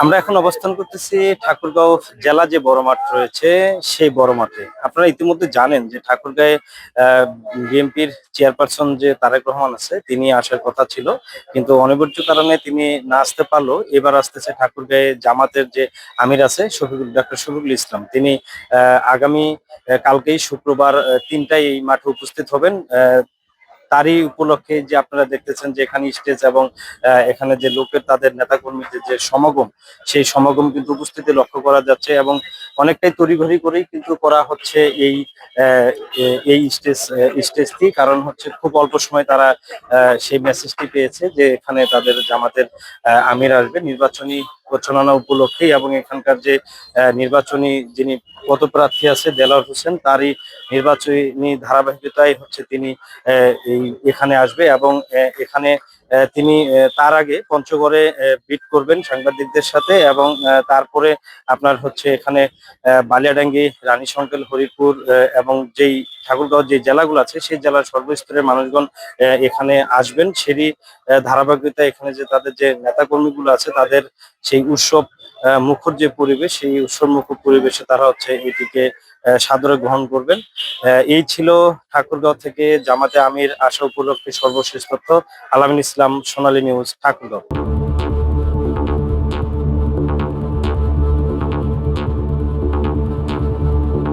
আমরা এখন অবস্থান করতেছি ঠাকুরগাঁও জেলা যে বড় মাঠ রয়েছে সেই বড় মাঠে। আপনারা ইতিমধ্যে জানেন যে ঠাকুরগাঁয়ে বিএনপির চেয়ারপারসন যে তারেক রহমান আছে তিনি আসার কথা ছিল, কিন্তু অনিবার্য কারণে তিনি না আসতে পারলো। এবার আসতেছে ঠাকুরগাঁয়ে জামাতের যে আমির আছে ডক্টর শফিকুল ইসলাম, তিনি আগামী কালকেই শুক্রবার 3টায় এই মাঠে উপস্থিত হবেন। তারই উপলক্ষে যে আপনারা দেখতেছেন যে এখানে স্টেজ এবং এখানে যে লোকের তাদের নেতাকর্মীদের যে সমাগম, সেই সমাগম কিন্তু উপস্থিতি লক্ষ্য করা যাচ্ছে এবং অনেকটাই তড়িঘড়ি করেই কিন্তু করা হচ্ছে এই আহ, এই স্টেজটি। কারণ হচ্ছে খুব অল্প সময় তারা সেই মেসেজটি পেয়েছে যে এখানে তাদের জামাতের আমির আসবে নির্বাচনী প্রচারণা উপলক্ষেই, এবং এখানকার যে নির্বাচনী যিনি পদপ্রার্থী আছে দেলাওয়ার হোসেন, তারই নির্বাচনী ধারাবাহিকতায় হচ্ছে তিনি এখানে আসবে এবং এখানে তিনি তার আগে পঞ্চগড়ে বিট করবেন সাংবাদিকদের সাথে, এবং তারপরে আপনার হচ্ছে এখানে বালিয়াডাঙ্গি, রানীশংকেল, হরিপুর এবং যেই ঠাকুরগাঁও যে জেলাগুলো আছে সেই জেলার সর্বস্তরের মানুষগণ এখানে আসবেন। সেরই ধারাবাহিকতা এখানে যে তাদের যে নেতাকর্মীগুলো আছে তাদের সেই উৎসব মুখর যে পরিবেশ, সেই উৎসব মুখর পরিবেশে তারা হচ্ছে এটিকে সাদরে গ্রহণ করবেন। এই ছিল ঠাকুরগাঁও থেকে জামাতে আমির আসা উপলক্ষে সর্বশেষ তথ্য। আলামিন ইসলাম, সোনালী নিউজ, ঠাকুরগাঁও।